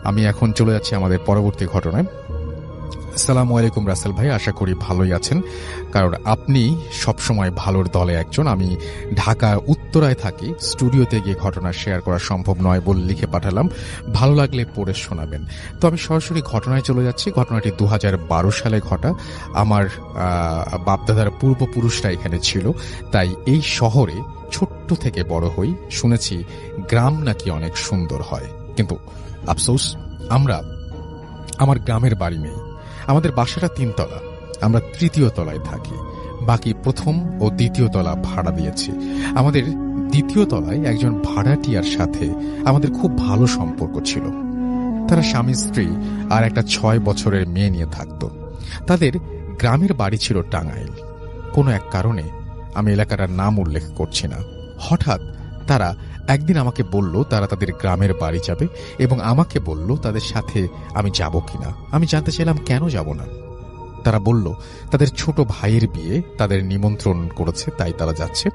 আমি এখন চলে যাচ্ছি আমাদের পরবর্তী ঘটনায়। আসসালামু আলাইকুম রাসেল ভাই, আশা করি ভালোই আছেন, কারণ আপনি সবসময় ভালোর দলে একজন। আমি ঢাকার উত্তরায় থাকি, স্টুডিওতে গিয়ে ঘটনা শেয়ার করা সম্ভব নয় বলে লিখে পাঠালাম, ভালো লাগলে পড়ে শোনাবেন। তো আমি সরাসরি ঘটনায় চলে যাচ্ছি। ঘটনাটি 2012 সালে ঘটা। আমার বাপদাদার পূর্বপুরুষরা এখানে ছিল, তাই এই শহরে ছোট্ট থেকে বড় হই। শুনেছি গ্রাম নাকি অনেক সুন্দর হয়, কিন্তু আফসোস আমার গ্রামের বাড়ি নেই। আমাদের বাসাটা 3 তলা, আমরা 3য় তলায় থাকি, বাকি 1ম ও 2য় তলা ভাড়া দিয়েছি। আমাদের 2য় তলায় একজন ভাড়াটিয়ার সাথে আমাদের খুব ভালো সম্পর্ক ছিল। তারা স্বামী স্ত্রী আর একটা 6 বছরের মেয়ে নিয়ে থাকত। তাদের গ্রামের বাড়ি ছিল টাঙ্গাইল। কোনো এক কারণে, আমি এলাকাটার নাম উল্লেখ করছি না, হঠাৎ তারা একদিন আমাকে বলল তারা তাদের গ্রামের বাড়ি যাবে এবং আমাকে বলল তাদের সাথে আমি যাব কিনা। আমি জানতে চাইলাম কেন যাব না। তারা বলল তাদের ছোট ভাইয়ের বিয়ে, তাদের নিমন্ত্রণ করেছে, তাই তারা যাচ্ছে।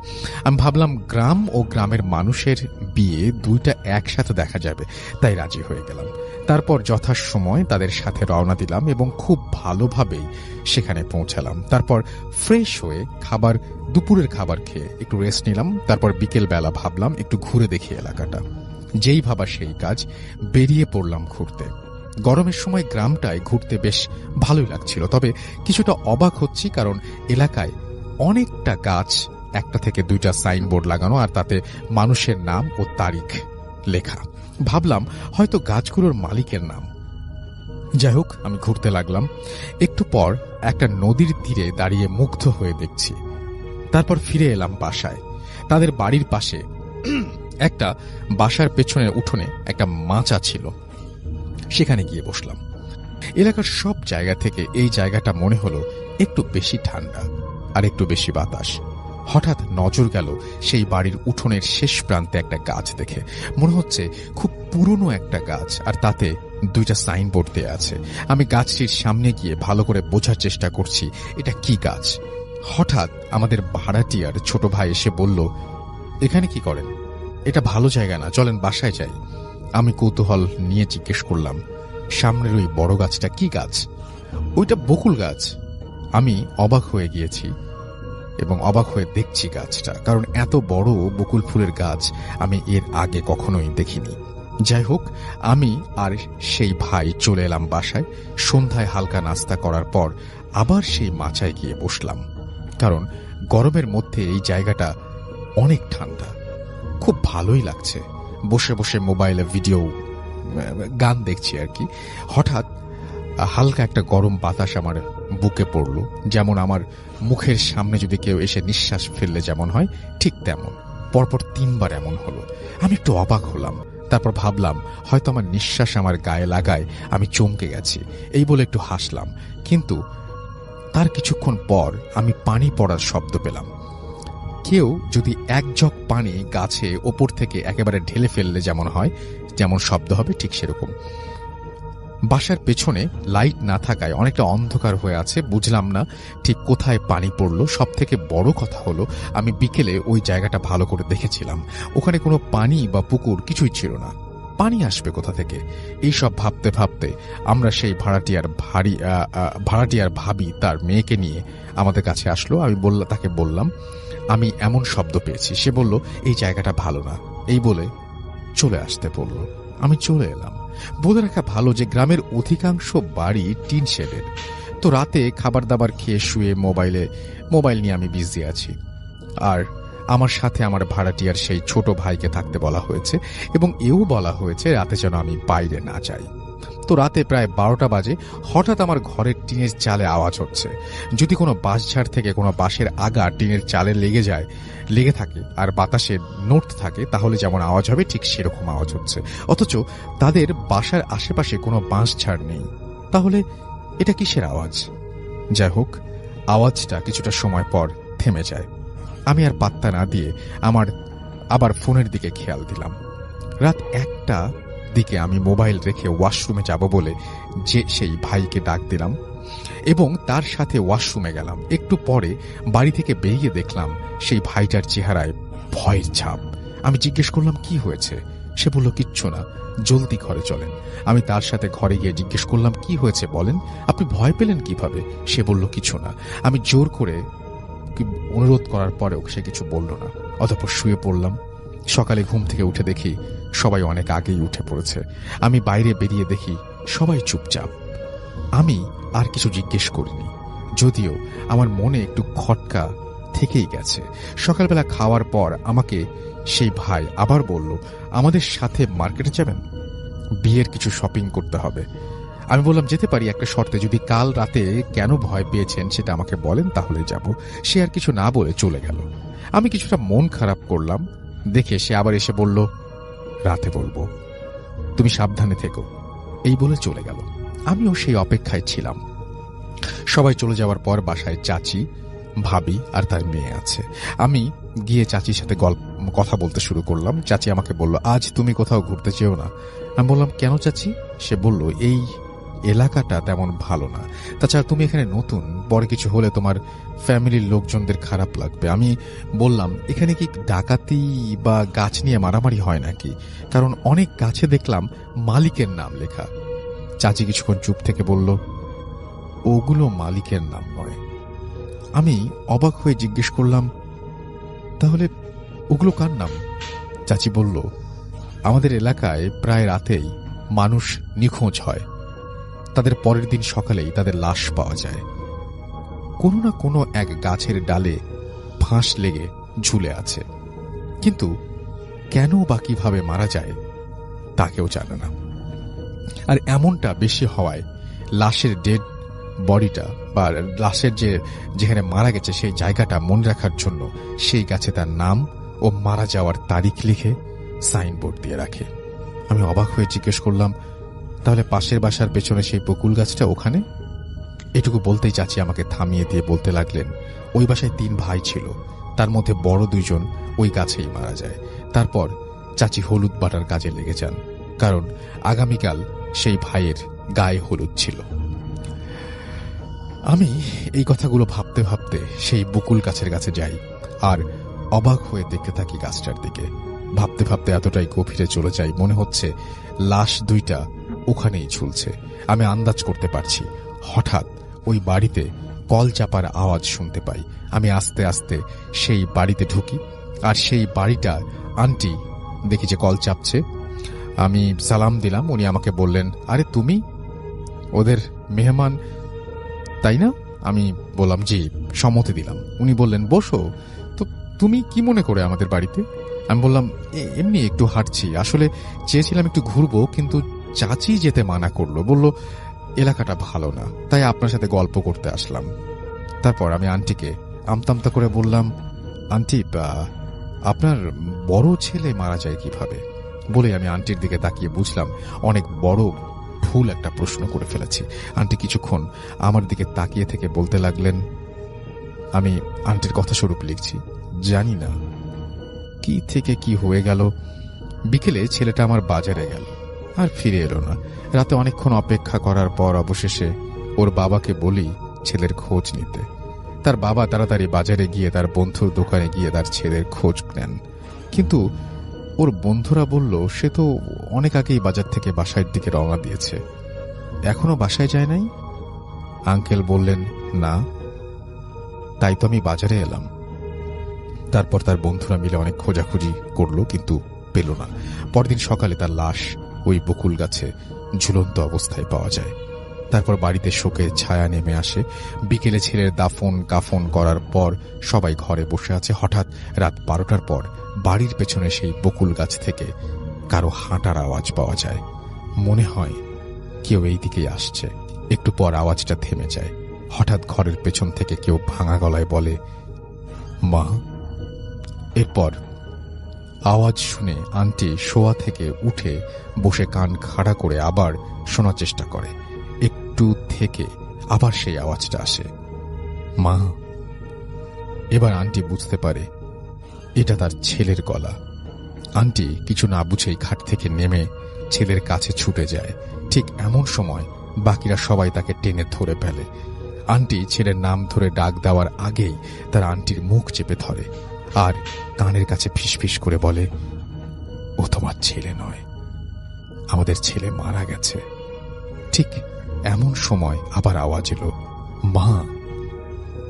আমি ভাবলাম গ্রাম ও গ্রামের মানুষের বিয়ে দুইটা একসাথে দেখা যাবে, তাই রাজি হয়ে গেলাম। তারপর যথাসময় তাদের সাথে রওনা দিলাম এবং খুব ভালোভাবেই সেখানে পৌঁছালাম। তারপর ফ্রেশ হয়ে দুপুরের খাবার খেয়ে একটু রেস্ট নিলাম। তারপর বিকেল বেলা ভাবলাম একটু ঘুরে দেখি এলাকাটা। যেই ভাবা সেই কাজ, বেরিয়ে পড়লাম ঘুরতে। গরমের সময় গ্রামটায় ঘুরতে বেশ ভালোই লাগছিল, তবে কিছুটা অবাক হচ্ছি, কারণ এলাকায় অনেকটা গাছ, একটা থেকে 2টা সাইনবোর্ড লাগানো, আর তাতে মানুষের নাম ও তারিখ লেখা। ভাবলাম হয়তো গাছগুলোর মালিকের নাম। যাই হোক, আমি ঘুরতে লাগলাম। একটু পর একটা নদীর তীরে দাঁড়িয়ে মুগ্ধ হয়ে দেখছি। তারপর ফিরে এলাম বাসায়। তাদের বাড়ির পাশে একটা বাসার পেছনের উঠোনে একটা মাচা ছিল, সেখানে গিয়ে বসলাম। এলাকার সব জায়গা থেকে এই জায়গাটা মনে হলো একটু বেশি ঠান্ডা আর একটু বেশি বাতাস। হঠাৎ নজর গেল সেই বাড়ির উঠোনের শেষ প্রান্তে একটা গাছ দেখে। মনে হচ্ছে খুব পুরনো একটা গাছ, আর তাতে 2টা সাইনবোর্ড দেয়া আছে। আমি গাছটির সামনে গিয়ে ভালো করে বোঝার চেষ্টা করছি এটা কি গাছ। হঠাৎ আমাদের ভাড়াটিয়ার ছোট ভাই এসে বলল, এখানে কি করেন? এটা ভালো জায়গা না, চলেন বাসায় যাই। আমি কৌতূহল নিয়ে জিজ্ঞেস করলাম, সামনের ওই বড় গাছটা কি গাছ? ওইটা বকুল গাছ। আমি অবাক হয়ে গিয়েছি এবং অবাক হয়ে দেখছি গাছটা, কারণ এত বড় বকুল ফুলের গাছ আমি এর আগে কখনোই দেখিনি। যাই হোক, আমি আর সেই ভাই চলে এলাম বাসায়। সন্ধ্যায় হালকা নাস্তা করার পর আবার সেই মাচায় গিয়ে বসলাম, কারণ গরমের মধ্যে এই জায়গাটা অনেক ঠান্ডা, খুব ভালোই লাগছে। বসে বসে মোবাইলে ভিডিও, গান দেখছি আর কি। হঠাৎ হালকা একটা গরম বাতাস আমার বুকে পড়ল, যেমন আমার মুখের সামনে যদি কেউ এসে নিঃশ্বাস ফেললে যেমন হয়, ঠিক তেমন। পরপর 3 বার এমন হলো। আমি একটু অবাক হলাম। তারপর ভাবলাম হয়তো আমার নিঃশ্বাস আমার গায়ে লাগায় আমি চমকে গেছি, এই বলে একটু হাসলাম। কিন্তু তার কিছুক্ষণ পর আমি পানি পড়ার শব্দ পেলাম। কেউ যদি 1 জগ পানি গাছে ওপর থেকে একেবারে ঢেলে ফেললে যেমন হয়, যেমন শব্দ হবে, ঠিক সেরকম। বাসার পেছনে লাইট না থাকায় অনেকটা অন্ধকার হয়ে আছে, বুঝলাম না ঠিক কোথায় পানি পড়ল। সব থেকে বড় কথা হলো, আমি বিকেলে ওই জায়গাটা ভালো করে দেখেছিলাম, ওখানে কোনো পানি বা পুকুর কিছুই ছিল না। পানি আসবে কোথা থেকে? এইসব ভাবতে ভাবতে আমরা সেই ভাড়াটিয়ার ভাবি তার মেয়েকে নিয়ে আমাদের কাছে আসলো। আমি তাকে বললাম আমি এমন শব্দ পেয়েছি। সে বলল এই জায়গাটা ভালো না, এই বলে চলে আসতে বলল। আমি চলে এলাম। বলে রাখা ভালো যে গ্রামের অধিকাংশ বাড়ি টিন শেডের। তো রাতে খাবার দাবার খেয়ে শুয়ে মোবাইল নিয়ে আমি বিজি আছি। আর আমার সাথে আমার ভাড়াটিয়ার সেই ছোট ভাইকে থাকতে বলা হয়েছে, এবং এও বলা হয়েছে রাতে যেন আমি বাইরে না যাই। তো রাতে প্রায় 12টা বাজে হঠাৎ আমার ঘরের টিনের চালে আওয়াজ হচ্ছে। যদি কোনো বাঁশঝাড় থেকে কোনো বাঁশের আগা টিনের চালে লেগে থাকে আর বাতাসে নড়তে থাকে, তাহলে যেমন আওয়াজ হবে ঠিক সেরকম আওয়াজ হচ্ছে। অথচ তাদের বাসার আশেপাশে কোনো বাঁশঝাড় নেই। তাহলে এটা কিসের আওয়াজ? যাই হোক, আওয়াজটা কিছুটা সময় পর থেমে যায়। আমি আর পাত্তা না দিয়ে আবার ফোনের দিকে খেয়াল দিলাম। রাত 1টা দিকে আমি মোবাইল রেখে ওয়াশরুমে যাব বলে সেই ভাইকে ডাক দিলাম এবং তার সাথে ওয়াশরুমে গেলাম। একটু পরে বাড়ি থেকে বেরিয়ে দেখলাম সেই ভাইটার চেহারায় ভয়ের ছাপ। আমি জিজ্ঞেস করলাম কি হয়েছে? সে বলল, কিচ্ছু না, জলদি ঘরে চলেন। আমি তার সাথে ঘরে গিয়ে জিজ্ঞেস করলাম, কি হয়েছে বলেন, আপনি ভয় পেলেন কিভাবে? সে বলল, কিছু না। আমি জোর করে অনুরোধ করার পরেও সে কিছু বলল না। অতঃপর শুয়ে পড়লাম। সকালে ঘুম থেকে উঠে দেখি সবাই অনেক আগেই উঠে পড়েছে। আমি বাইরে বেরিয়ে দেখি সবাই চুপচাপ। আমি আর কিছু জিজ্ঞেস করিনি, যদিও আমার মনে একটু খটকা থেকেই গেছে। সকালবেলা খাওয়ার পর আমাকে সেই ভাই আবার বলল, আমাদের সাথে মার্কেটে যাবেন, বিয়ের কিছু শপিং করতে হবে। আমি বললাম, যেতে পারি, একটা শর্তে, যদি কাল রাতে কেন ভয় পেয়েছেন সেটা আমাকে বলেন, তাহলে যাব। সে আর কিছু না বলে চলে গেল। আমি কিছুটা মন খারাপ করলাম দেখে সে আবার এসে বলল, রাতে বলবো, তুমি সাবধানে থেকো, এই বলে চলে গেল। আমিও সেই অপেক্ষায় ছিলাম। সবাই চলে যাওয়ার পর বাসায় চাচি, ভাবি আর তার মেয়ে আছে। আমি গিয়ে চাচির সাথে কথা বলতে শুরু করলাম। চাচি আমাকে বলল, আজ তুমি কোথাও ঘুরতে চেও না? আমি বললাম, কেন চাচি? সে বলল, এই এলাকাটা তেমন ভালো না, তাছাড়া তুমি এখানে নতুন, পরে কিছু হলে তোমার ফ্যামিলির লোকজনদের খারাপ লাগবে। আমি বললাম, এখানে কি ডাকাতি বা গাছ নিয়ে মারামারি হয় নাকি? কারণ অনেক গাছে দেখলাম মালিকের নাম লেখা। চাচি কিছুক্ষণ চুপ থেকে বলল, ওগুলো মালিকের নাম নয়। আমি অবাক হয়ে জিজ্ঞেস করলাম, তাহলে ওগুলো কার নাম? চাচি বলল, আমাদের এলাকায় প্রায় রাতেই মানুষ নিখোঁজ হয়, তাদের পরের দিন সকালেই তাদের লাশ পাওয়া যায়। কোনো না কোনো এক গাছের ডালে ফাঁস লেগে ঝুলে আছে, কিন্তু কেন বা কিভাবে মারা যায় তা কেউ জানে না। আর এমনটা বেশি হওয়ায় লাশের ডেড বডিটা বা লাশের যেখানে মারা গেছে সেই জায়গাটা মনে রাখার জন্য সেই গাছে তার নাম ও মারা যাওয়ার তারিখ লিখে সাইনবোর্ড দিয়ে রাখে। আমি অবাক হয়ে জিজ্ঞেস করলাম, তাহলে পাশের বাসার পেছনে সেই বকুল গাছটা ওখানে? এটুকু বলতেই চাচি আমাকে থামিয়ে দিয়ে বলতে লাগলেন, ওই বাসায় 3 ভাই ছিল, তার মধ্যে বড় 2 জন ওই গাছেই মারা যায়। তারপর চাচি হলুদ বাটার কাজে লেগে যান, কারণ আগামীকাল সেই ভাইয়ের গায়ে হলুদ ছিল। আমি এই কথাগুলো ভাবতে ভাবতে সেই বকুল গাছের কাছে যাই আর অবাক হয়ে দেখতে থাকি গাছটার দিকে। ভাবতে ভাবতে এতটাই গভীরে চলে যাই, মনে হচ্ছে লাশ 2টা ওখানেই ঝুলছে। আমি আন্দাজ করতে পারছি। হঠাৎ ওই বাড়িতে কল চাপার আওয়াজ শুনতে পাই। আমি আস্তে আস্তে সেই বাড়িতে ঢুকি, আর সেই বাড়িটা আন্টি দেখি যে কল চাপছে। আমি সালাম দিলাম। উনি আমাকে বললেন, আরে তুমি ওদের মেহমান তাই না? আমি বললাম, জি, সম্মতি দিলাম। উনি বললেন, বসো। তো তুমি কি মনে করে আমাদের বাড়িতে? আমি বললাম, এমনি একটু হাঁটছি, আসলে চেয়েছিলাম একটু ঘুরবো, কিন্তু চাচি যেতে মানা করলো, বলল এলাকাটা ভালো না, তাই আপনার সাথে গল্প করতে আসলাম। তারপর আমি আন্টিকে আমতামতা করে বললাম, আন্টি, আপনার বড় ছেলে মারা যায় কিভাবে? বলে আমি আন্টির দিকে তাকিয়ে বুঝলাম অনেক বড় ভুল একটা প্রশ্ন করে ফেলেছি। আন্টি কিছুক্ষণ আমার দিকে তাকিয়ে থেকে বলতে লাগলেন, আমি আন্টির কথা স্বরূপ লিখছি, জানি না কি থেকে কি হয়ে গেল। বিকেলে ছেলেটা আমার বাজারে গেল, আর ফিরে এলো না। রাতে অনেকক্ষণ অপেক্ষা করার পর অবশেষে ওর বাবাকে বলি ছেলের খোঁজ নিতে। তার বাবা তাড়াতাড়ি বাজারে গিয়ে তার বন্ধুর দোকানে গিয়ে তার ছেলের খোঁজ নেন, কিন্তু ওর বন্ধুরা বলল সে তো অনেক আগেই বাজার থেকে বাসার দিকে রওনা দিয়েছে, এখনো বাসায় যায় নাই। আঙ্কেল বললেন, না, তাই তো আমি বাজারে এলাম। তারপর তার বন্ধুরা মিলে অনেক খোঁজাখুঁজি করলো, কিন্তু পেল না। পরদিন সকালে তার লাশ ওই বকুল গাছে ঝুলন্ত অবস্থায় পাওয়া যায়। তারপর বাড়িতে শোকের ছায়া নেমে আসে। বিকেলে ছেলের দাফন কাফন করার পর সবাই ঘরে বসে আছে। হঠাৎ রাত 12টার পর বাড়ির পেছনে সেই বকুল গাছ থেকে কারো হাঁটার আওয়াজ পাওয়া যায়। মনে হয় কেউ এই দিকেই আসছে। একটু পর আওয়াজটা থেমে যায়। হঠাৎ ঘরের পেছন থেকে কেউ ভাঙা গলায় বলে, মা। এরপর আওয়াজ শুনে আন্টি শোয়া থেকে উঠে বসে কান খাড়া করে আবার শোনার চেষ্টা করে। একটু থেকে আবার সেই আওয়াজটা আসে, মা। এবার আন্টি বুঝতে পারে এটা তার ছেলের গলা। আন্টি কিছু না বুঝেই খাট থেকে নেমে ছেলের কাছে ছুটে যায়। ঠিক এমন সময় বাকিরা সবাই তাকে টেনে ধরে ফেলে। আন্টি ছেলের নাম ধরে ডাক দেওয়ার আগেই তার আন্টির মুখ চেপে ধরে আর কানের কাছে ফিসফিস করে বলে, ও তো তোমার ছেলে নয়, আমাদের ছেলে মারা গেছে। ঠিক এমন সময় আবার আওয়াজ এলো, মা।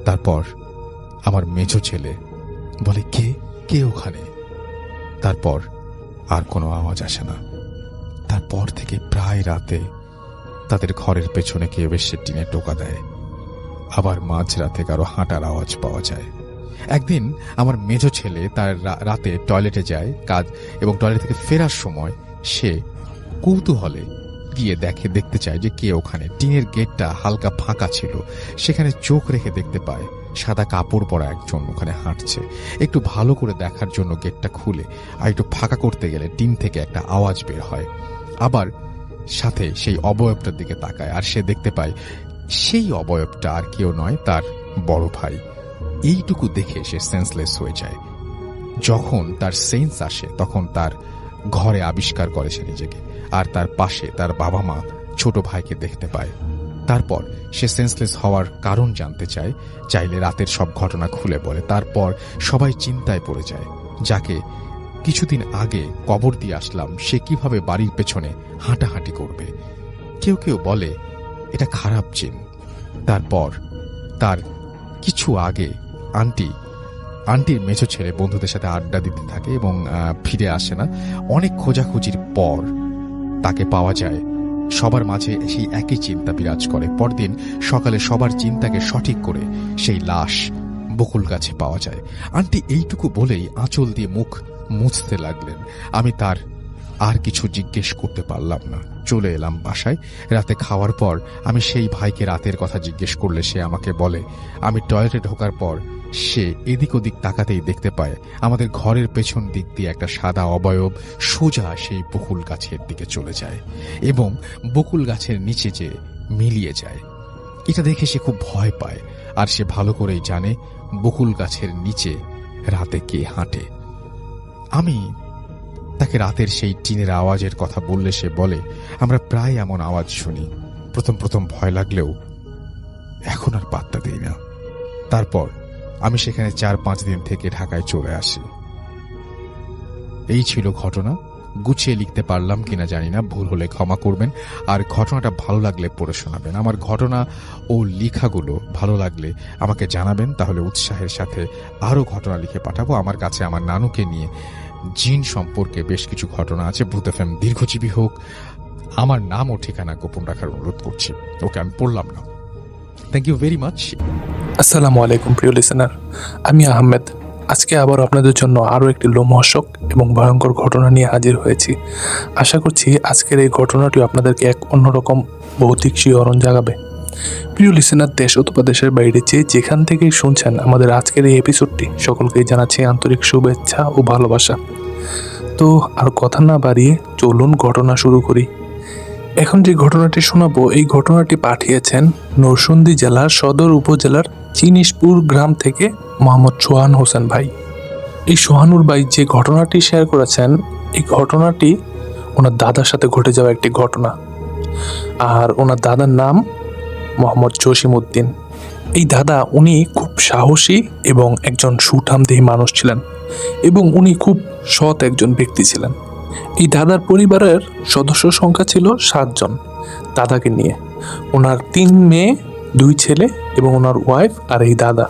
তারপর আমার মেজ ছেলে বলে, কে কে ওখানে? তারপর আর কোনো আওয়াজ আসে না। তারপর থেকে প্রায় রাতে তাদের ঘরের পেছনে কেউ এসে টিনে টোকা দেয়। আবার মাঝরাতে কারো হাঁটার আওয়াজ পাওয়া যায়। একদিন আমার মেজ ছেলে তার রাতে টয়লেটে যায় কাজ, এবং টয়লেট থেকে ফেরার সময় সে কৌতূহলে গিয়ে দেখতে চায় যে কে ওখানে। টিনের গেটটা হালকা ফাঁকা ছিল, সেখানে চোখ রেখে দেখতে পায় সাদা কাপড় পরা একজন ওখানে হাঁটছে। একটু ভালো করে দেখার জন্য গেটটা খুলে আর একটু ফাঁকা করতে গেলে টিন থেকে একটা আওয়াজ বের হয়। আবার সাথে সেই অবয়বটার দিকে তাকায়, আর সে দেখতে পায় সেই অবয়বটা আর কেউ নয়, তার বড় ভাই। এইটুকু দেখে সে সেন্সলেস হয়ে যায়। যখন তার সেন্স আসে তখন তার ঘরে আবিষ্কার করে সে নিজেকে, আর তার পাশে তার বাবা মা ছোট ভাইকে দেখতে পায়। তারপর সে সেন্সলেস হওয়ার কারণ জানতে চাইলে রাতের সব ঘটনা খুলে বলে। তারপর সবাই চিন্তায় পড়ে যায়, যাকে কিছুদিন আগে কবর দিয়ে আসলাম সে কিভাবে বাড়ির পেছনে হাঁটাহাঁটি করবে। কেউ কেউ বলে এটা খারাপ জিন। তারপর তার কিছু আগে আন্টির মেছো ছেলে বন্ধুদের সাথে আড্ডা দিতে থাকে এবং ফিরে আসে না। অনেক খোঁজাখুঁজির পর তাকে পাওয়া যায়। সবার মাঝে সেই একই চিন্তা বিরাজ করে। পরদিন সকালে সবার চিন্তাকে সঠিক করে সেই লাশ বকুল গাছে পাওয়া যায়। আন্টি এইটুকু বলেই আঁচল দিয়ে মুখ মুছতে লাগলেন। আমি তার আর কিছু জিজ্ঞেস করতে পারলাম না, চলে এলাম বাসায়। রাতে খাওয়ার পর আমি সেই ভাইকে রাতের কথা জিজ্ঞেস করলে সে আমাকে বলে, আমি টয়লেটে ঢোকার পর সে এদিক ওদিক তাকাতেই দেখতে পায় আমাদের ঘরের পেছন দিক দিয়ে একটা সাদা অবয়ব সোজা সেই বকুল গাছের দিকে চলে যায় এবং বকুল গাছের নিচে যে মিলিয়ে যায়। এটা দেখে সে খুব ভয় পায়, আর সে ভালো করেই জানে বকুল গাছের নিচে রাতে কে হাঁটে। আমি তাকে রাতের সেই টিনের আওয়াজের কথা বললে সে বলে, আমরা প্রায় এমন আওয়াজ শুনি। প্রথম ভয় লাগলেও এখন আর পাত্তা দেই না। তারপর আমি সেখানে 4-5 দিন থেকে ঢাকায় চলে আসি। এই ছিল ঘটনা। গুছিয়ে লিখতে পারলাম কিনা জানি না, ভুল হলে ক্ষমা করবেন। আর ঘটনাটা ভালো লাগলে পড়ে শোনাবেন। আমার ঘটনা ও লেখাগুলো ভালো লাগলে আমাকে জানাবেন, তাহলে উৎসাহের সাথে আরো ঘটনা লিখে পাঠাবো। আমার কাছে আমার নানুকে নিয়ে জিন সম্পর্কে বেশ কিছু ঘটনা আছে। ভূত এফএম দীর্ঘজীবী হোক। আমার নাম ও ঠিকানা গোপন রাখার অনুরোধ করছি। ওকে, আমি পড়লাম না। Thank you very much. আসসালামু আলাইকুম প্রিয় লিসেনার, আমি আহমেদ। আজকে আবার আপনাদের জন্য আরও একটি লোমহর্ষক এবং ভয়ঙ্কর ঘটনা নিয়ে হাজির হয়েছি। আশা করছি আজকের এই ঘটনাটি আপনাদেরকে এক অন্যরকম ভৌতিক শিহরণ জাগাবে। প্রিয় লিসেনার, দেশ অথবা দেশের বাইরে যেখান থেকেই শুনছেন আমাদের আজকের এই এপিসোডটি, সকলকেই জানাচ্ছি আন্তরিক শুভেচ্ছা ও ভালোবাসা। তো আর কথা না বাড়িয়ে চলুন ঘটনা শুরু করি। এখন যে ঘটনাটি শোনাবো, এই ঘটনাটি পাঠিয়েছেন নরসিংদী জেলার সদর উপজেলার চিনিশপুর গ্রাম থেকে মোহাম্মদ সোহান হোসেন ভাই। এই সোহানুর ভাই যে ঘটনাটি শেয়ার করেছেন, এই ঘটনাটি ওনার দাদার সাথে ঘটে যাওয়া একটি ঘটনা। আর ওনার দাদার নাম মোহাম্মদ জসিম উদ্দিন। এই দাদা উনি খুব সাহসী এবং একজন সুঠামদেহী মানুষ ছিলেন, এবং উনি খুব সৎ একজন ব্যক্তি ছিলেন। এই দাদার পরিবারের সদস্য সংখ্যা ছিল 7 জন দাদাকে নিয়ে। ওনার 3 মেয়ে, 2 ছেলে এবং ওনার ওয়াইফ আর এই দাদা।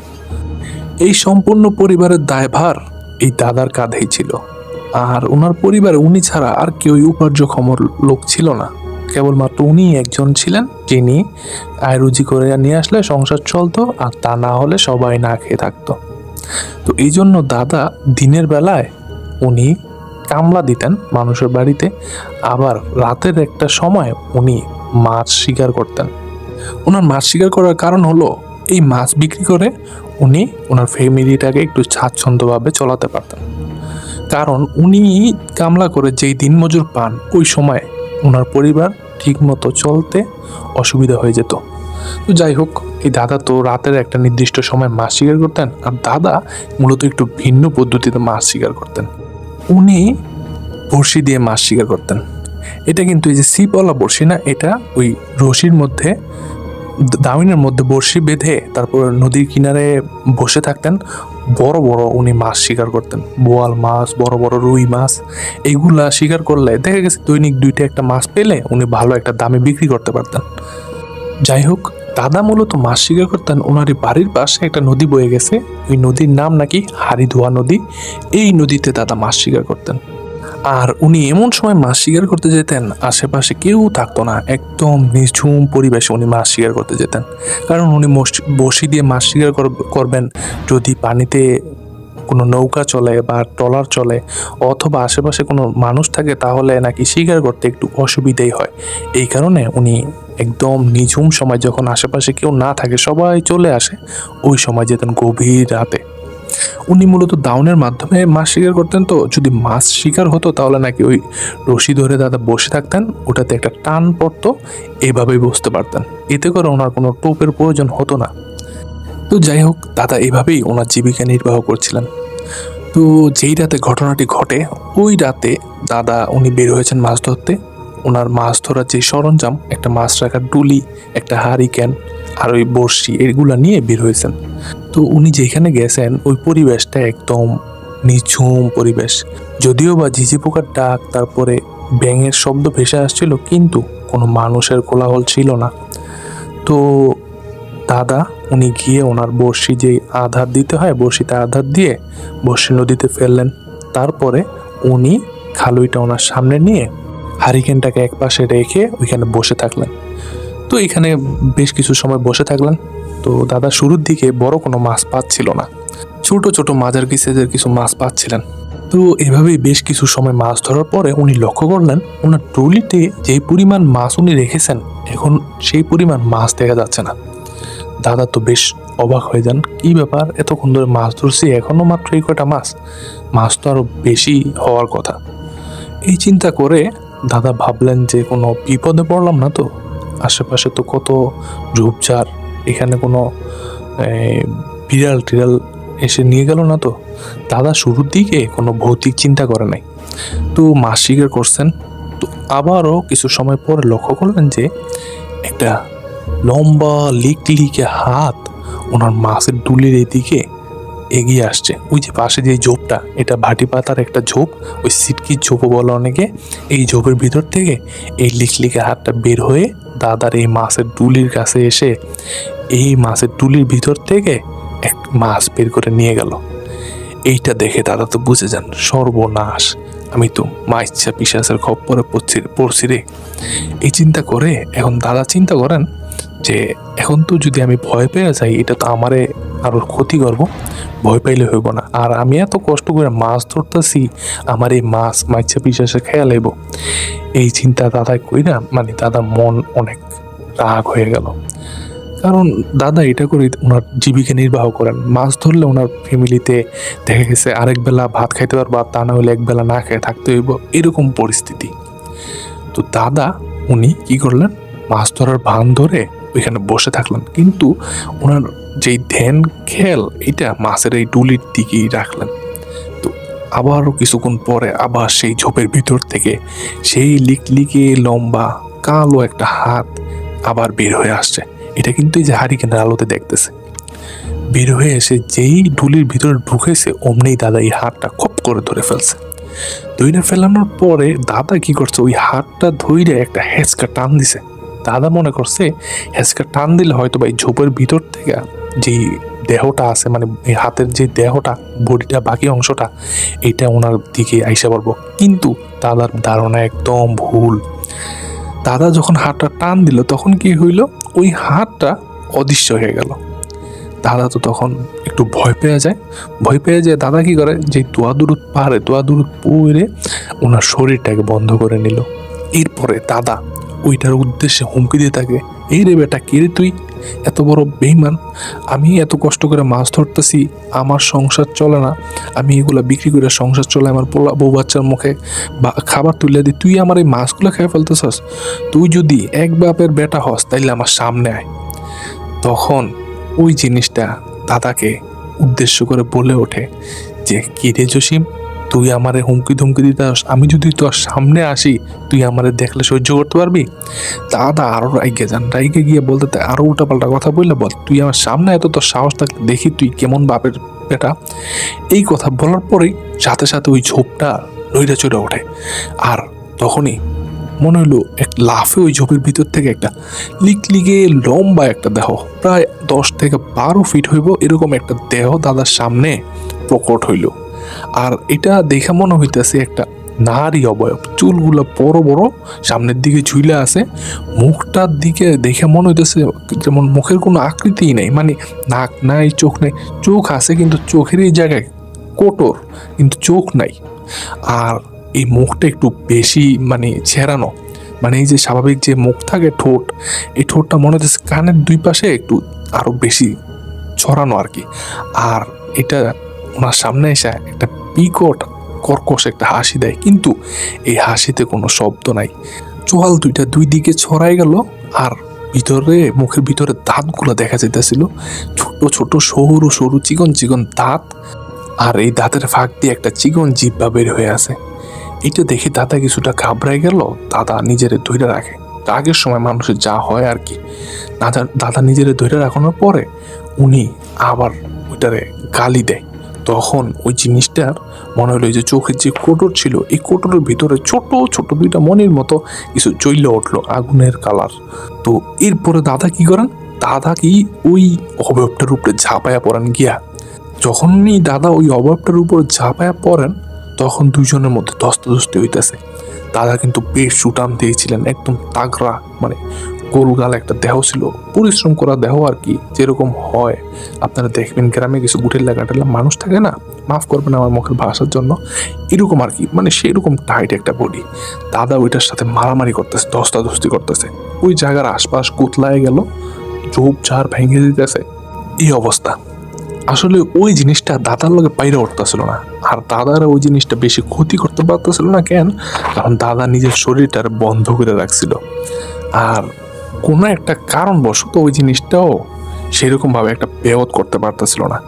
এই সম্পূর্ণ পরিবারের দায়ভার এই দাদার কাঁধেই ছিল। আর ওনার পরিবারে উনি ছাড়া আর কেউই উপার্জক্ষম লোক ছিল না। কেবলমাত্র উনি একজন ছিলেন যিনি আয় রুজি করে নিয়ে আসলে সংসার চলতো, আর তা না হলে সবাই না খেয়ে থাকতো। তো এই জন্য দাদা দিনের বেলায় উনি কামলা দিতেন মানুষের বাড়িতে, আবার রাতের একটা সময় উনি মাছ শিকার করতেন। ওনার মাছ শিকার করার কারণ হলো এই মাছ বিক্রি করে উনি ওনার ফ্যামিলিটাকে একটু স্বাচ্ছন্দ্যভাবে চলাতে পারতেন। কারণ উনি কামলা করে যেই দিনমজুর পান, ওই সময় ওনার পরিবার ঠিক মতো চলতে অসুবিধা হয়ে যেত। তো যাই হোক, এই দাদা তো রাতের একটা নির্দিষ্ট সময় মাছ শিকার করতেন, আর দাদা মূলত একটু ভিন্ন পদ্ধতিতে মাছ শিকার করতেন। উনি বড়শি দিয়ে মাছ শিকার করতেন। এটা কিন্তু এই যে ছিপওয়ালা বড়শি না, এটা ওই রশির মধ্যে দামিনের মধ্যে বড়শি বেঁধে তারপর নদীর কিনারে বসে থাকতেন। বড় বড় উনি মাছ শিকার করতেন, বোয়াল মাছ, বড় বড় রুই মাছ। এইগুলা শিকার করলে দেখা গেছে দৈনিক 2টা একটা মাছ পেলে উনি ভালো একটা দামে বিক্রি করতে পারতেন। যাই হোক, দাদা মূলত মাছ শিকার করতেন। ওনারই বাড়ির পাশে একটা নদী বয়ে গেছে, ওই নদীর নাম নাকি হারিধোয়া নদী। এই নদীতে দাদা মাছ শিকার করতেন। আর উনি এমন সময় মাছ শিকার করতে যেতেন আশেপাশে কেউ থাকতো না, একদম নিঝুম পরিবেশে উনি মাছ শিকার করতে যেতেন। কারণ উনি বড়শি দিয়ে মাছ শিকার করবেন যদি পানিতে কোনো নৌকা চলে বা ট্রলার চলে অথবা আশেপাশে কোনো মানুষ থাকে, তাহলে নাকি শিকার করতে একটু অসুবিধাই হয়। এই কারণে উনি একদম নিঝুম সময়, যখন আশেপাশে কেউ না থাকে, সবাই চলে আসে, ওই সময় যেতেন গভীর রাতে। উনি মূলত দাউনের মাধ্যমে মাছ শিকার করতেন। তো যদি মাছ শিকার হতো তাহলে নাকি ওই রশি ধরে দাদা বসে থাকতেন, ওটাতে একটা টান পড়তো, এভাবেই বসতে পারতেন। এতে করে ওনার কোনো টোপের প্রয়োজন হতো না। তো যাই হোক, দাদা এভাবেই ওনার জীবিকা নির্বাহ করছিলেন। তো যেই রাতে ঘটনাটি ঘটে, ওই রাতে দাদা উনি বের হয়েছেন মাছ ধরতে। ওনার মাছ ধরার যে সরঞ্জাম, একটা মাছ রাখার ডুলি, একটা হারিকেন আর ওই বড়শি, এগুলা নিয়ে বের হয়েছেন। তো উনি যেখানে গেছেন ওই পরিবেশটা একদম নিঝুম পরিবেশ। যদিও বা ঝিঝি পোকার ডাক, তারপরে ব্যাঙের শব্দ ভেসে আসছিল, কিন্তু কোনো মানুষের কোলাহল ছিল না। তো দাদা উনি গিয়ে ওনার বড়শি যে আধার দিতে হয়, বড়শিতে আধার দিয়ে বড়শি নদীতে ফেললেন। তারপরে উনি খালুইটা ওনার সামনে নিয়ে হারিকেনটাকে এক পাশে রেখে ওইখানে বসে থাকলেন। তো এখানে বেশ কিছু সময় বসে থাকলেন। তো দাদা শুরুর দিকে বড় কোনো মাছ পাচ্ছিল না, ছোট ছোট মাঝার সাইজের কিছু মাছ পাচ্ছিলেন। তো এভাবেই বেশ কিছু সময় মাছ ধরার পরে উনি লক্ষ্য করলেন ওনার ট্রলিতে যেই পরিমাণ মাছ উনি রেখেছেন, এখন সেই পরিমাণ মাছ দেখা যাচ্ছে না। দাদা তো বেশ অবাক হয়ে যান, কি ব্যাপার, এতক্ষণ ধরে মাছ ধরছি, এখনো মাত্র এই কয়টা মাছ, মাছ তো আরো বেশি হওয়ার কথা। এই চিন্তা করে দাদা ভাবলেন যে কোনো বিপদে পড়লাম না তো, আশেপাশে তো কত ঝোপঝাড়, এখানে কোনো বিড়াল টিড়াল এসে নিয়ে গেল না তো। দাদা শুরুর দিকে কোনো ভৌতিক চিন্তা করে নাই, তো মাছ শিকার করছেন। তো আবারও কিছু সময় পরে লক্ষ্য করলেন যে একটা লম্বা লিকলিকে হাত ওনার মাছের ডুলির এদিকে এগিয়ে আসছে। ওই যে পাশে যে ঝোপটা, এটা ভাটি পাতার একটা ঝোপ, ওই সিটকির ঝোপও বলে অনেকে। এই ঝোপের ভিতর থেকে এই লিকলিকে হাতটা বের হয়ে দাদার এই মাছের ডুলির কাছে এসে এই মাছের ডুলির ভিতর থেকে এক মাছ বের করে নিয়ে গেল। এইটা দেখে দাদা তো বুঝে যান, সর্বনাশ, আমি তো মাইচ্ছা পিশাচের খপ্পরে পড়ছি রে। এই চিন্তা করে এখন দাদা চিন্তা করেন যে এখন তো যদি আমি ভয় পেয়ে যাই, এটা তো আমারে আরো ক্ষতি করবো, ভয় পাইলে হইব না। আর আমি এত কষ্ট করে মাছ ধরতেছি, আমার এই মাছ মাইচ্ছা পিশাচে খেয়াল হইব। এই চিন্তা দাদা কইরা মানে দাদা মন অনেক রাগ হয়ে গেল। কারণ দাদা এটা করে ওনার জীবিকা নির্বাহ করেন। মাছ ধরলে ওনার ফ্যামিলিতে দেখা গেছে আরেক বেলা ভাত খাইতে পারবো, আর তা না হলে এক বেলা না খেয়ে থাকতে হইব, এরকম পরিস্থিতি। তো দাদা উনি কি করলেন, মাছ ধরার ভান ধরে ওইখানে বসে থাকলেন, কিন্তু ওনার যেই ধ্যান খেয়াল এটা মাছের এই ডুলির দিকেই রাখলেন। তো আবারও কিছুক্ষণ পরে আবার সেই ঝোপের ভিতর থেকে সেই লিকলিকে লম্বা কালো একটা হাত আবার বের হয়ে আসছে। এটা কিন্তু এই যে হারিকেনের আলোতে দেখতেছে। বের হয়ে এসে যেই ডুলির ভিতরে ঢুকেছে, অমনি দাদা এই হাতটা খপ করে ধরে ফেলছে। ধইরা ফেলানোর পরে দাদা কি করছে, ওই হাতটা ধইরে একটা হেঁচকা টান দিছে। দাদা মনে করছে হেঁচকা টান দিলে হয়তো বা এই ঝোপের ভিতর থেকে যেই দেহটা আছে, মানে এই হাতের যে দেহটা, বডিটা, বাকি অংশটা, এটা ওনার দিকে আইসা পড়বো। কিন্তু দাদার ধারণা একদম ভুল। দাদা যখন হাতটা টান দিল, তখন কি হইল, ওই হাতটা অদৃশ্য হয়ে গেল। দাদা তো তখন একটু ভয় পেয়ে যায়। দাদা কি করে, যে দোয়া দুরুদ পারে, দোয়া দুরুদ পড়ে ওনার শরীরটাকে বন্ধ করে নিল। এরপরে দাদা ওইটার উদ্দেশ্যে হুমকি দিয়ে থাকে, এই রে বেটা, কে রে তুই, এত বড় বেইমান, আমি এত কষ্ট করে মাছ ধরতেছি, আমার সংসার চলে না, আমি এগুলা বিক্রি করে সংসার চলে, আমার বউ বাচ্চার মুখে খাবার তুলে দিই, তুই আমার এই মাছগুলো খেয়ে ফেলতেছস, তুই যদি এক বাপের বেটা হস তাইলে আমার সামনে আয়। তখন ওই জিনিসটা দাদাকে উদ্দেশ্য করে বলে ওঠে যে, কি রে জসিম, তুই আমারে হুমকি ধুমকি দিতে আস, আমি যদি তোর সামনে আসি তুই আমারে দেখলে সহ্য করতে পারবি? দাদা আরো রাইগে যান, রাইগে গিয়ে বলতে আরো উল্টাপাল্টা কথা বললে, বল তুই আমার সামনে এত তোর সাহস থাকলে দেখি তুই কেমন বাপের বেটা। এই কথা বলার পরেই সাথে সাথে ওই ঝোপটা নইড়ে চড়ে ওঠে। আর তখনই মনে হইলো এক লাফে ওই ঝোপের ভিতর থেকে একটা লিকলিগে লম্বা একটা দেহ, প্রায় 10 থেকে 12 ফিট হইব এরকম একটা দেহ দাদার সামনে প্রকট হইল। আর এটা দেখে মনে হইতেছে একটা নারী অবয়ব, চুলগুলো বড় বড় সামনের দিকে ঝুলে আছে, মুখটার দিকে দেখে মনে হইতেছে যেমন মুখের কোনো আকৃতিই নেই, মানে নাক নাই, চোখ নাই, চোখ আছে কিন্তু চোখের এই জায়গায় কোটর, কিন্তু চোখ নাই। আর এই মুখটা একটু বেশি মানে ছেঁড়ানো, মানে এই যে স্বাভাবিক যে মুখ থাকে ঠোঁট, এই ঠোঁটটা মনে হচ্ছে কানের দুই পাশে একটু আরো বেশি ছড়ানো আর কি। আর এটা ওনার সামনে এসে একটা বিকট কর্কশ একটা হাসি দেয়, কিন্তু এই হাসিতে কোনো শব্দ নাই। চোয়াল দুইটা দুই দিকে ছড়াই গেল, আর ভিতরে মুখের ভিতরে দাঁতগুলো দেখা যেতেছিল, ছোট ছোট সরু সরু চিকন চিকন দাঁত, আর এই দাঁতের ফাঁক দিয়ে একটা চিকন জিহ্বা বের হয়ে আছে। এটা দেখে দাদা কিছুটা ঘাবড়াই গেল। দাদা নিজেরে ধরে রাখে, আগের সময় মানুষের যা হয় আর কি। দাদা নিজেরে ধরে রাখানোর পরে উনি আবার ওইটারে গালি দেয়। তখন ওই জিনিসটার মনে হলো যে চোখের যে কোটর ছিল, এই কোটরের ভিতরে ছোট ছোট দুইটা মনির মতো কিছু জ্বলে উঠলো, আগুনের কালার। তো এরপরে দাদা কি করেন, দাদা কি ওই অবয়বটার উপরে ঝাঁপায়া পড়েন গিয়া। যখনই দাদা ওই অবয়বটার উপর ঝাঁপায়া পড়েন, তখন দুইজনের মধ্যে ধস্তাধস্তি হইতেছে। দাদা কিন্তু বেশ সুটাম দিয়েছিলেন, একদম তাগড়া, মানে গোলগাল একটা দেহ ছিল, পরিশ্রম করা দেহ আর কি, যেরকম হয় আপনারা দেখবেন গ্রামে কিছু গুটের লাগাটেলা মানুষ থাকে না, মাফ করবেন আমার মুখের ভাষার জন্য, এরকম আর কি, মানে সেরকম টাইট একটা বডি। দাদা ওইটার সাথে মারামারি করতেছে, ধস্তাধস্তি করতেছে, ওই জায়গার আশপাশ কুতলায় গেল, ঝোপঝাড় ভেঙে দিতেছে, এই অবস্থা। আসলে ওই জিনিসটা দাদার লগে বাইরে উঠতেছিল না, আর দাদার ওই জিনিসটা বেশি ক্ষতি করতে পারতেছিল না। কেন? কারণ দাদা নিজের শরীরটার বন্ধ করে রাখছিল, আর কোনো একটা কারণবশত ওই জিনিসটাও সেরকম ভাবে একটা বেয়ত করতে পারতেছিল না।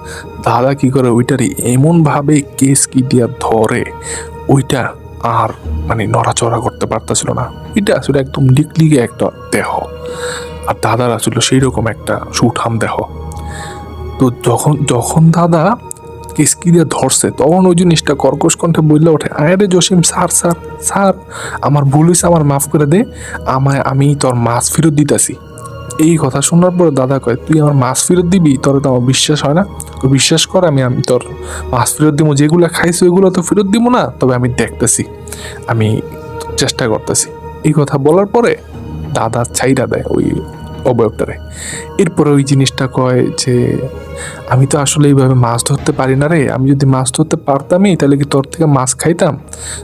দাদা কি করে ওইটারই এমন ভাবে কেস কি দিয়া ধরে, ওইটা আর মানে নড়াচড়া করতে পারতেছিল না। এটা আসলে একদম লিকলিগে একটা দেহ, আর দাদার আসলে সেই রকম একটা সুঠাম দেহ। তো যখন যখন দাদা কিসকি দিয়ে ধরছে, তখন ওই জিনিসটা কর্কশ কণ্ঠে বললে ওঠে, আরে জসিম, স্যার স্যার স্যার, আমার ভুল হয়েছে, আমার মাফ করে দে, আমি তোর মাছ ফেরত দিতেছি। এই কথা শোনার পরে দাদা কয়, তুই আমার মাছ ফেরত দিবি? তোর তো আমার বিশ্বাস হয় না। বিশ্বাস কর, আমি তোর মাছ ফেরত দিব, যেগুলো খাইছি ওইগুলো তো ফেরত দিব না, তবে আমি দেখতেছি, আমি চেষ্টা করতেছি। এই কথা বলার পরে দাদা ছাইরা দেয় ওই অবয়বটারে। এরপরে ওই জিনিসটা কয় যে, আমি তো আসলে এইভাবে মাছ ধরতে পারি না রে, আমি যদি মাছ ধরতে পারতামই তাহলে কি তোর থেকে মাছ খাইতাম।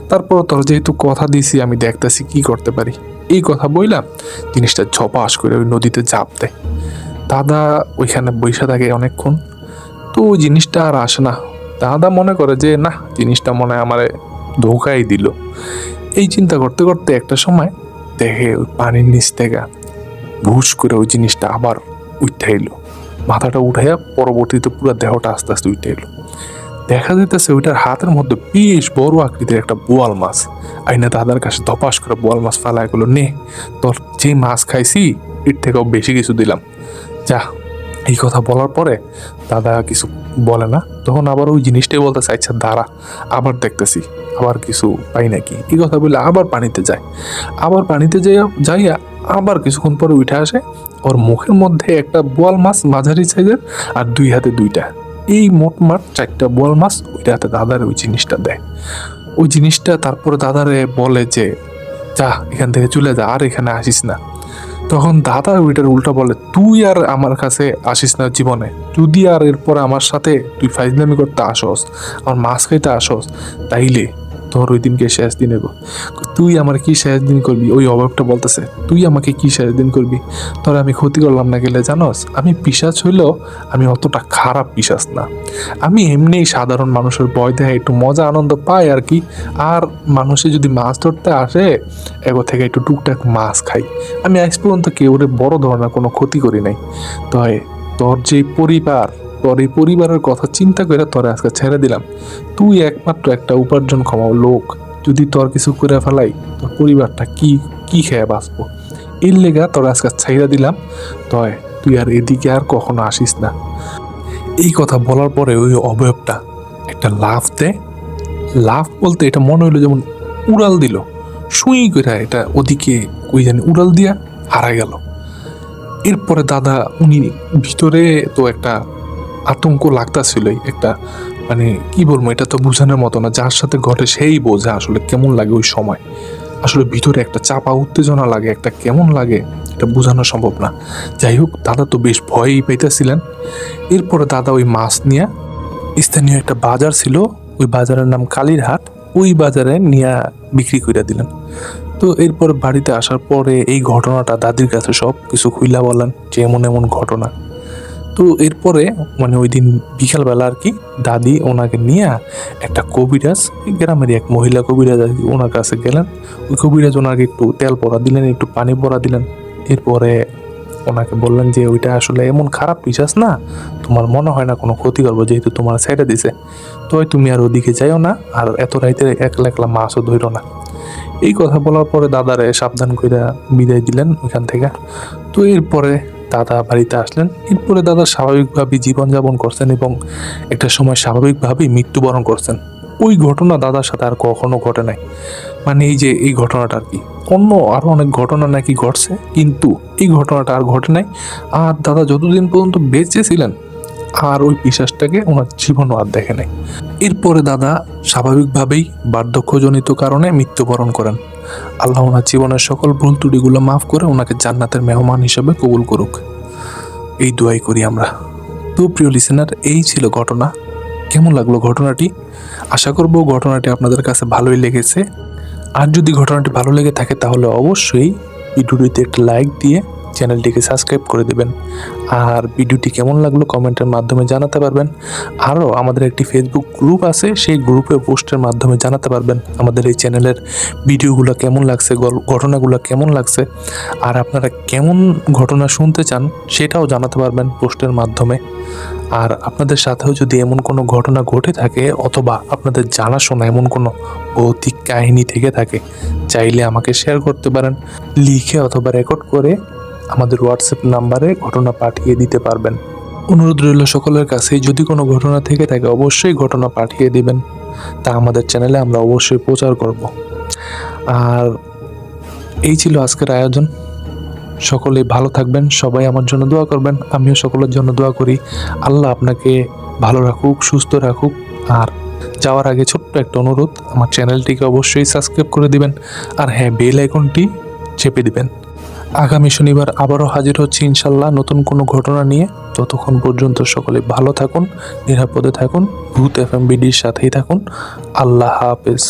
তারপর তোর যেহেতু কথা দিছি, আমি দেখতেছি কি করতে পারি। এই কথা বললাম, জিনিসটা ঝপাস করে ওই নদীতে ঝাঁপ দেয়। দাদা ওইখানে বৈশা থাকে অনেকক্ষণ, তো ওই জিনিসটা আর আসে না। দাদা মনে করে যে না, জিনিসটা মনে হয় আমারে ধোকাই দিল। এই চিন্তা করতে করতে একটা সময় দেখে ওই পানির নিচ থেকে ভুস করে ওই জিনিসটা আবার উঠে এলো, মাথাটা উঠাইয়া পরবর্তীতে পুরো দেহটা আস্তে আস্তে উঠে এলো। দেখা যেতেছে ওইটার হাতের মধ্যে বেশ বড় আকৃতির একটা বোয়াল মাছ। আইনা দাদার কাছে ধপাস করে বোয়াল মাছ ফালা গেলো, নে তোর যে মাছ খাইছি এর থেকেও বেশি কিছু দিলাম, যা। এই কথা বলার পরে দাদা কিছু বলে না, তখন আবার ওই জিনিসটাই বলতেছে, আচ্ছা দাঁড়া, আবার দেখতেছি আবার কিছু পাই নাকি। এই কথা বলে আবার পানিতে যায়, আবার পানিতে যাইয়া আবার কিছুক্ষণ পরে উঠে আসে। ওর মুখের মধ্যে একটা বোয়াল মাছ মাঝারি সাইজের, আর দুই হাতে দুইটা, এই মোটমাট 4টা বোয়াল মাছ ওইটা হাতে দাদার ওই জিনিসটা দেয়। ওই জিনিসটা তারপরে দাদারে বলে যে, যা এখান থেকে চলে যা, আর এখানে আসিস না। তখন দাদা ওইটার উল্টা বলে, তুই আর আমার কাছে আসিস না জীবনে, যদি আর এরপরে আমার সাথে তুই ফাইজলামি করতে আসস, আমার মাছ খাইতে আসস, তাইলে তোর ওই দিনকে শেষ দিন হইব। তুই আমার কি শেষ দিন করবি? ওই অভাবটা বলতেছে, তুই আমাকে কি শেষ দিন করবি? তোর আমি ক্ষতি করলাম না গেলে, জানোস আমি পিশাচ হইলেও আমি অতটা খারাপ পিশাচ না, আমি এমনিই সাধারণ মানুষের ভয় দেয় একটু মজা আনন্দ পাই আর কি। আর মানুষে যদি মাছ ধরতে আসে, এগো থেকে একটু টুকটাক মাছ খাই। আমি আজ পর্যন্ত কেউ বড় ধরনের কোনো ক্ষতি করি নাই। তবে তোর যে পরিবার, তোর এই পরিবারের কথা চিন্তা করে তোর আজকে ছেড়ে দিলাম। তুই একমাত্র একটা উপার্জনক্ষম লোক, যদি তোর কিছু করে ফেলাই, তোর পরিবারটা কি খেয়ে বাঁচবো? এর লেগা তোর আজকে ছেড়ে দিলাম, তয় তুই আর এদিকে আর কখনো আসিস না। এই কথা বলার পরে ওই অবয়বটা একটা লাফ দেয়। লাফ বলতে এটা মনে হলো যেমন উড়াল দিল, সুই করে এটা ওদিকে ওই জানি উড়াল দিয়া হারা গেল। এরপরে দাদা উনি ভিতরে তো একটা আতঙ্ক লাগতাছিলই, একটা মানে কি বলবো, এটা তো বোঝানোর মতো না, যার সাথে ঘটে সেই বোঝে আসলে কেমন লাগে ওই সময়। আসলে ভিতরে একটা চাপা উত্তেজনা লাগে, একটা কেমন লাগে এটা বোঝানো সম্ভব না। যাই হোক, দাদা তো বেশ ভয়ই পাইতেছিলেন। এরপরে দাদা ওই মাছ নিয়ে স্থানীয় একটা বাজার ছিল, ওই বাজারের নাম কালীর হাট, ওই বাজারে নিয়ে বিক্রি করে দিলেন। তো এরপর বাড়িতে আসার পরে এই ঘটনাটা দাদির কাছে সব কিছু খুইলা বলেন যে এমন এমন ঘটনা। তো এরপরে মানে ওই দিন বিকালবেলা আর কি দাদি ওনাকে নিয়ে একটা কবিরাজ, এই গ্রামেরই এক মহিলা কবিরাজ আর কি, ওনার কাছে গেলেন। ওই কবিরাজ ওনাকে একটু তেল পরা দিলেন, একটু পানি পরা দিলেন। এরপরে ওনাকে বললেন যে ওইটা আসলে এমন খারাপ পিসাস না, তোমার মনে হয় না কোনো ক্ষতি করবো, যেহেতু তোমার ছেড়ে দিছে, তো তুমি আর ওদিকে যাইও না, আর এত রাইতে একলা একলা মাছও ধরো না। এই কথা বলার পরে দাদারে সাবধান করে বিদায় দিলেন ওইখান থেকে। তো এরপরে দাদা বাড়িতে আসলেন। এরপরে দাদা স্বাভাবিকভাবেই জীবনযাপন করছেন এবং একটা সময় স্বাভাবিকভাবেই মৃত্যুবরণ করছেন। ওই ঘটনা দাদার সাথে আর কখনো ঘটে নাই। মানে এই যে এই ঘটনাটা আর কি, অন্য আরো অনেক ঘটনা নাকি ঘটছে, কিন্তু এই ঘটনাটা আর ঘটে নাই। আর দাদা যতদিন পর্যন্ত বেঁচে ছিলেন আর ওই পিশাচটাকে ওনার জীবনও আর দেখে নাই। এরপরে দাদা স্বাভাবিকভাবেই বার্ধক্যজনিত কারণে মৃত্যুবরণ করেন। আল্লাহ ওনার জীবনের সকল ভুল ত্রুটিগুলো মাফ করে ওনাকে জান্নাতের মেহমান হিসেবে কবুল করুক, এই দোয়াই করি আমরা। তো প্রিয় লিসেনার, এই ছিল ঘটনা। কেমন লাগলো ঘটনাটি? আশা করব ঘটনাটি আপনাদের কাছে ভালোই লেগেছে। আর যদি ঘটনাটি ভালো লেগে থাকে তাহলে অবশ্যই ভিডিওটিতে একটা লাইক দিয়ে চ্যানেলটিকে সাবস্ক্রাইব করে দেবেন। আর ভিডিওটি কেমন লাগলো কমেন্টের মাধ্যমে জানাতে পারবেন। আরও আমাদের একটি ফেসবুক গ্রুপ আছে, সেই গ্রুপে পোস্টের মাধ্যমে জানাতে পারবেন আমাদের এই চ্যানেলের ভিডিওগুলো কেমন লাগছে, ঘটনাগুলো কেমন লাগছে, আর আপনারা কেমন ঘটনা শুনতে চান সেটাও জানাতে পারবেন পোস্টের মাধ্যমে। আর আপনাদের সাথেও যদি এমন কোনো ঘটনা ঘটে থাকে অথবা আপনাদের জানাশোনা এমন কোনো ভৌতিক কাহিনী থেকে থাকে, চাইলে আমাকে শেয়ার করতে পারেন, লিখে অথবা রেকর্ড করে আমাদের হোয়াটসঅ্যাপ নাম্বারে ঘটনা পাঠিয়ে দিতে পারবেন। অনুরোধ রইল সকলের কাছে, যদি কোনো ঘটনা থেকে থাকে অবশ্যই ঘটনা পাঠিয়ে দিবেন, তা আমাদের চ্যানেলে আমরা অবশ্যই প্রচার করব। আর এই ছিল আজকের আয়োজন। সকলে ভালো থাকবেন, সবাই আমার জন্য দোয়া করবেন, আমিও সকলের জন্য দোয়া করি। আল্লাহ আপনাকে ভালো রাখুক, সুস্থ রাখুক। আর যাওয়ার আগে ছোট্ট একটা অনুরোধ, আমার চ্যানেলটিকে অবশ্যই সাবস্ক্রাইব করে দিবেন, আর হ্যাঁ, বেল আইকনটি চেপে দিবেন। আগামী শনিবার আবারও হাজির হচ্ছি ইনশাল্লাহ নতুন কোনো ঘটনা নিয়ে। ততক্ষণ পর্যন্ত সকলে ভালো থাকুন, নিরাপদে থাকুন, ভূত এফএম বিডির সাথেই থাকুন। আল্লাহ হাফেজ।